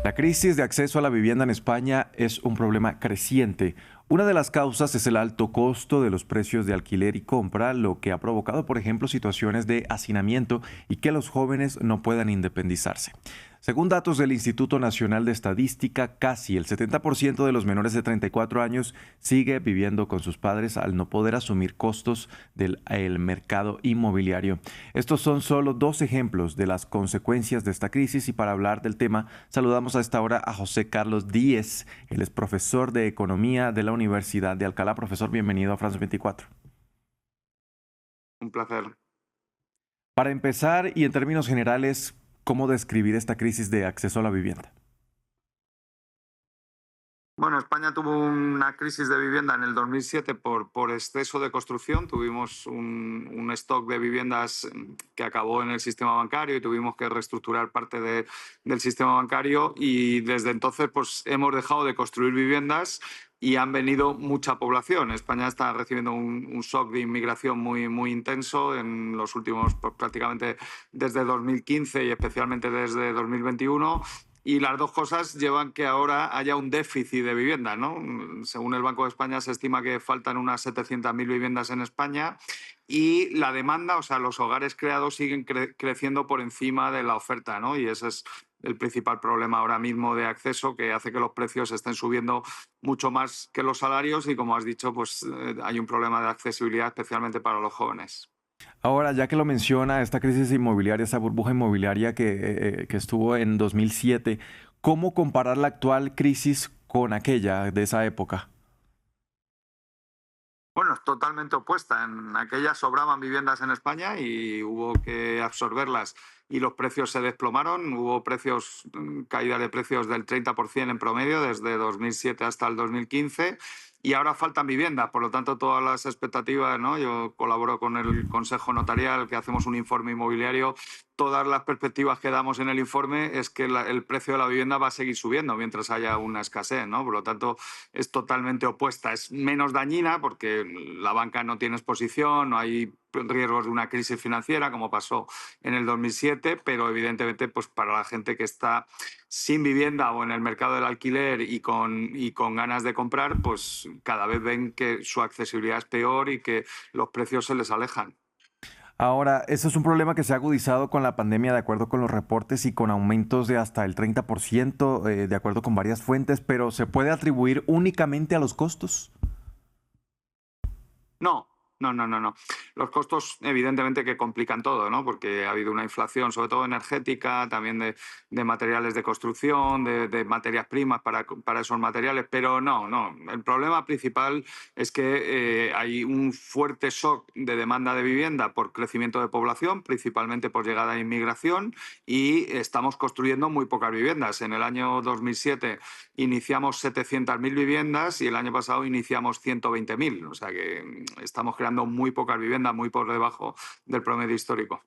La crisis de acceso a la vivienda en España es un problema creciente. Una de las causas es el alto costo de los precios de alquiler y compra, lo que ha provocado, por ejemplo, situaciones de hacinamiento y que los jóvenes no puedan independizarse. Según datos del Instituto Nacional de Estadística, casi el 70% de los menores de 34 años sigue viviendo con sus padres al no poder asumir costos del el mercado inmobiliario. Estos son solo dos ejemplos de las consecuencias de esta crisis y para hablar del tema saludamos a esta hora a José Carlos Díez. Él es profesor de Economía de la Universidad de Alcalá. Profesor, bienvenido a France 24. Un placer. Para empezar y en términos generales, ¿cómo describir esta crisis de acceso a la vivienda? Bueno, España tuvo una crisis de vivienda en el 2007 por exceso de construcción. Tuvimos un stock de viviendas que acabó en el sistema bancario y tuvimos que reestructurar parte del sistema bancario y desde entonces pues, hemos dejado de construir viviendas y han venido mucha población. España está recibiendo un shock de inmigración muy intenso en los últimos, pues, prácticamente desde 2015 y especialmente desde 2021. Y las dos cosas llevan que ahora haya un déficit de vivienda, ¿no? Según el Banco de España se estima que faltan unas 700.000 viviendas en España y la demanda, o sea, los hogares creados siguen creciendo por encima de la oferta, ¿no? Y ese es el principal problema ahora mismo de acceso, que hace que los precios estén subiendo mucho más que los salarios y, como has dicho, pues hay un problema de accesibilidad especialmente para los jóvenes. Ahora, ya que lo menciona, esta crisis inmobiliaria, esta burbuja inmobiliaria que estuvo en 2007, ¿cómo comparar la actual crisis con aquella de esa época? Bueno, es totalmente opuesta. En aquella sobraban viviendas en España y hubo que absorberlas y los precios se desplomaron. Hubo caída de precios del 30% en promedio desde 2007 hasta el 2015 y ahora faltan viviendas. Por lo tanto, todas las expectativas, ¿no? Yo colaboro con el Consejo Notarial, que hacemos un informe inmobiliario. Todas las perspectivas que damos en el informe es que el precio de la vivienda va a seguir subiendo mientras haya una escasez, ¿no? Por lo tanto, es totalmente opuesta. Es menos dañina porque la banca no tiene exposición, no hay riesgos de una crisis financiera como pasó en el 2007, pero evidentemente pues para la gente que está sin vivienda o en el mercado del alquiler y con ganas de comprar, pues cada vez ven que su accesibilidad es peor y que los precios se les alejan. Ahora, ese es un problema que se ha agudizado con la pandemia, de acuerdo con los reportes, y con aumentos de hasta el 30%, de acuerdo con varias fuentes, pero ¿se puede atribuir únicamente a los costos? No, no. Los costos, evidentemente, que complican todo, ¿no? Porque ha habido una inflación, sobre todo energética, también de materiales de construcción, de materias primas para esos materiales, pero no. El problema principal es que hay un fuerte shock de demanda de vivienda por crecimiento de población, principalmente por llegada de inmigración, y estamos construyendo muy pocas viviendas. En el año 2007 iniciamos 700.000 viviendas y el año pasado iniciamos 120.000. O sea que estamos creando muy pocas viviendas, muy por debajo del promedio histórico.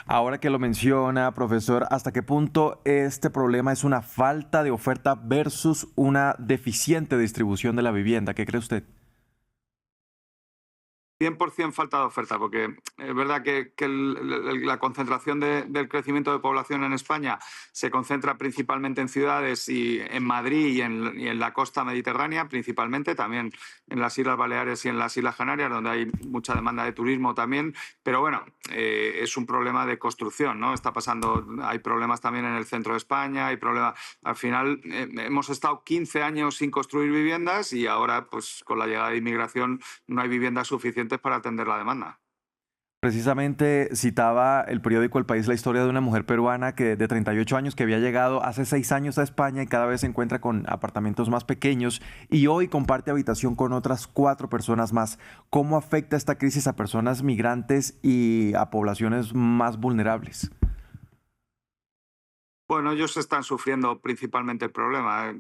Ahora que lo menciona, profesor, ¿hasta qué punto este problema es una falta de oferta versus una deficiente distribución de la vivienda? ¿Qué cree usted? 100% falta de oferta, porque es verdad que la concentración del crecimiento de población en España se concentra principalmente en ciudades y en Madrid y en la costa mediterránea, principalmente, también en las Islas Baleares y en las Islas Canarias, donde hay mucha demanda de turismo también. Pero bueno, es un problema de construcción, ¿no? Está pasando, hay problemas también en el centro de España, hay problemas. Al final, hemos estado 15 años sin construir viviendas y ahora, pues con la llegada de inmigración, no hay viviendas suficientes para atender la demanda. Precisamente citaba el periódico El País la historia de una mujer peruana de 38 años que había llegado hace 6 años a España y cada vez se encuentra con apartamentos más pequeños y hoy comparte habitación con otras 4 personas más. ¿Cómo afecta esta crisis a personas migrantes y a poblaciones más vulnerables? Bueno, ellos están sufriendo principalmente el problema.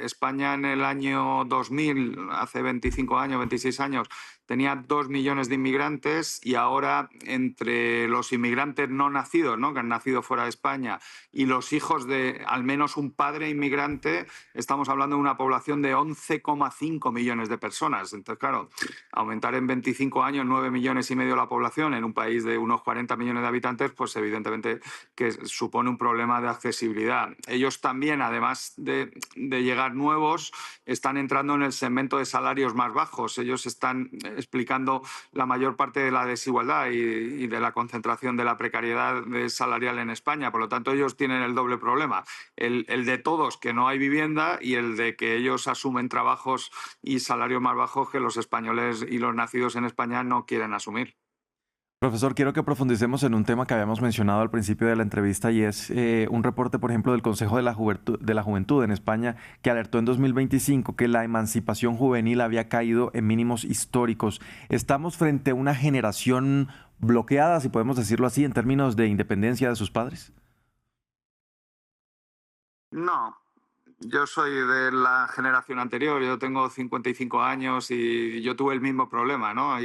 España en el año 2000, hace 25 años, 26 años, tenía 2 millones de inmigrantes y ahora entre los inmigrantes no nacidos, ¿no?, que han nacido fuera de España, y los hijos de al menos un padre inmigrante, estamos hablando de una población de 11,5 millones de personas. Entonces, claro, aumentar en 25 años 9 millones y medio la población en un país de unos 40 millones de habitantes, pues evidentemente que supone un problema de accesibilidad. Ellos también, además de llegar nuevos, están entrando en el segmento de salarios más bajos. Ellos están explicando la mayor parte de la desigualdad y de la concentración de la precariedad salarial en España. Por lo tanto, ellos tienen el doble problema. El de todos, que no hay vivienda, y el de que ellos asumen trabajos y salarios más bajos que los españoles y los nacidos en España no quieren asumir. Profesor, quiero que profundicemos en un tema que habíamos mencionado al principio de la entrevista y es un reporte, por ejemplo, del Consejo de la Juventud en España que alertó en 2025 que la emancipación juvenil había caído en mínimos históricos. ¿Estamos frente a una generación bloqueada, si podemos decirlo así, en términos de independencia de sus padres? No, yo soy de la generación anterior, yo tengo 55 años y yo tuve el mismo problema, ¿no?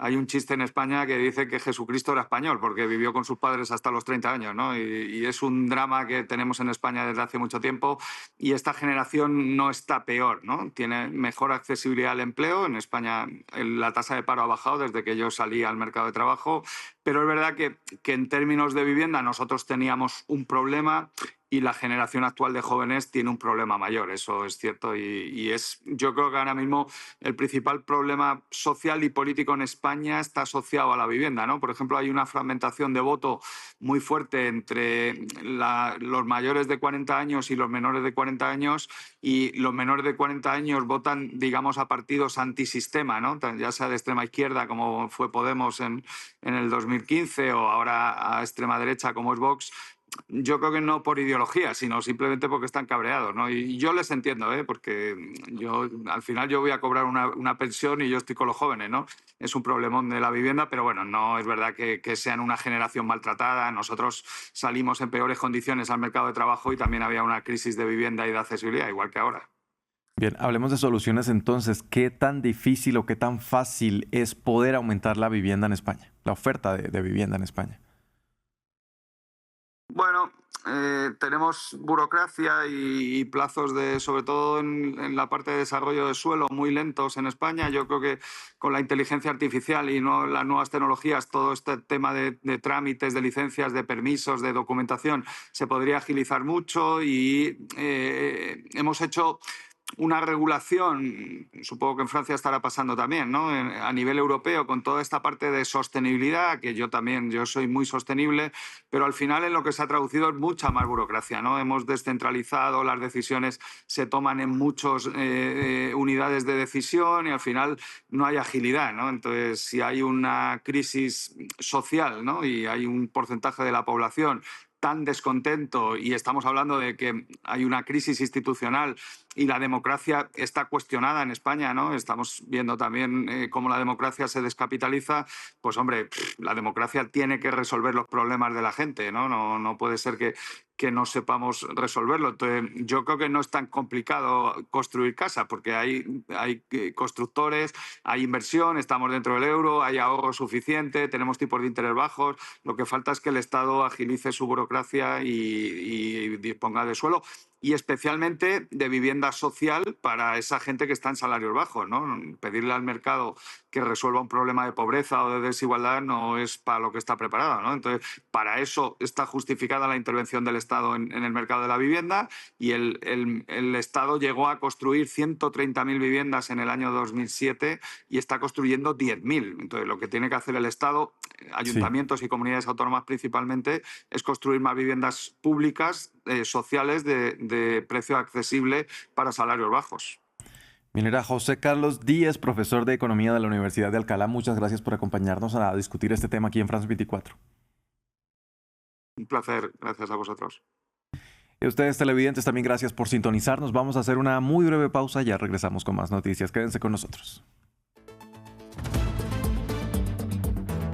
Hay un chiste en España que dice que Jesucristo era español porque vivió con sus padres hasta los 30 años, ¿no? Y es un drama que tenemos en España desde hace mucho tiempo, y esta generación no está peor, ¿no? Tiene mejor accesibilidad al empleo. En España la tasa de paro ha bajado desde que yo salí al mercado de trabajo, pero es verdad que en términos de vivienda nosotros teníamos un problema y la generación actual de jóvenes tiene un problema mayor, eso es cierto, y es, yo creo que ahora mismo el principal problema social y político en España está asociado a la vivienda, ¿no? Por ejemplo, hay una fragmentación de voto muy fuerte entre los mayores de 40 años y los menores de 40 años, y los menores de 40 años votan, digamos, a partidos antisistema, ¿no? Ya sea de extrema izquierda, como fue Podemos en el 2015, o ahora a extrema derecha, como es Vox. Yo creo que no por ideología, sino simplemente porque están cabreados, ¿no? Y yo les entiendo, ¿eh? Porque al final yo voy a cobrar una pensión y yo estoy con los jóvenes, ¿no? Es un problemón de la vivienda, pero bueno, no es verdad que sean una generación maltratada. Nosotros salimos en peores condiciones al mercado de trabajo y también había una crisis de vivienda y de accesibilidad, igual que ahora. Bien, hablemos de soluciones entonces. ¿Qué tan difícil o qué tan fácil es poder aumentar la vivienda en España, la oferta de vivienda en España? Bueno, tenemos burocracia y plazos sobre todo en la parte de desarrollo de suelo, muy lentos en España. Yo creo que con la inteligencia artificial y no las nuevas tecnologías, todo este tema de trámites, de licencias, de permisos, de documentación, se podría agilizar mucho, y hemos hecho una regulación, supongo que en Francia estará pasando también, ¿no? A nivel europeo, con toda esta parte de sostenibilidad, que yo soy muy sostenible, pero al final en lo que se ha traducido es mucha más burocracia, ¿no? Hemos descentralizado, las decisiones se toman en muchas unidades de decisión y al final no hay agilidad, ¿no? Entonces, si hay una crisis social, ¿no?, y hay un porcentaje de la población tan descontento, y estamos hablando de que hay una crisis institucional y la democracia está cuestionada en España, ¿no? Estamos viendo también cómo la democracia se descapitaliza. Pues hombre, la democracia tiene que resolver los problemas de la gente, ¿no? No puede ser que no sepamos resolverlo. Entonces, yo creo que no es tan complicado construir casa, porque hay constructores, hay inversión, estamos dentro del euro, hay ahorro suficiente, tenemos tipos de interés bajos. Lo que falta es que el Estado agilice su burocracia y disponga de suelo, y especialmente de vivienda social para esa gente que está en salarios bajos, ¿no? Pedirle al mercado que resuelva un problema de pobreza o de desigualdad no es para lo que está preparado, ¿no? Entonces, para eso está justificada la intervención del Estado en el mercado de la vivienda, y el Estado llegó a construir 130.000 viviendas en el año 2007 y está construyendo 10.000. Entonces, lo que tiene que hacer el Estado, ayuntamientos y comunidades autónomas principalmente, es construir más viviendas públicas, sociales, de precio accesible para salarios bajos. Bien, era José Carlos Díez, profesor de Economía de la Universidad de Alcalá. Muchas gracias por acompañarnos a discutir este tema aquí en France 24. Un placer, gracias a vosotros. Y a ustedes, televidentes, también gracias por sintonizarnos. Vamos a hacer una muy breve pausa y ya regresamos con más noticias. Quédense con nosotros.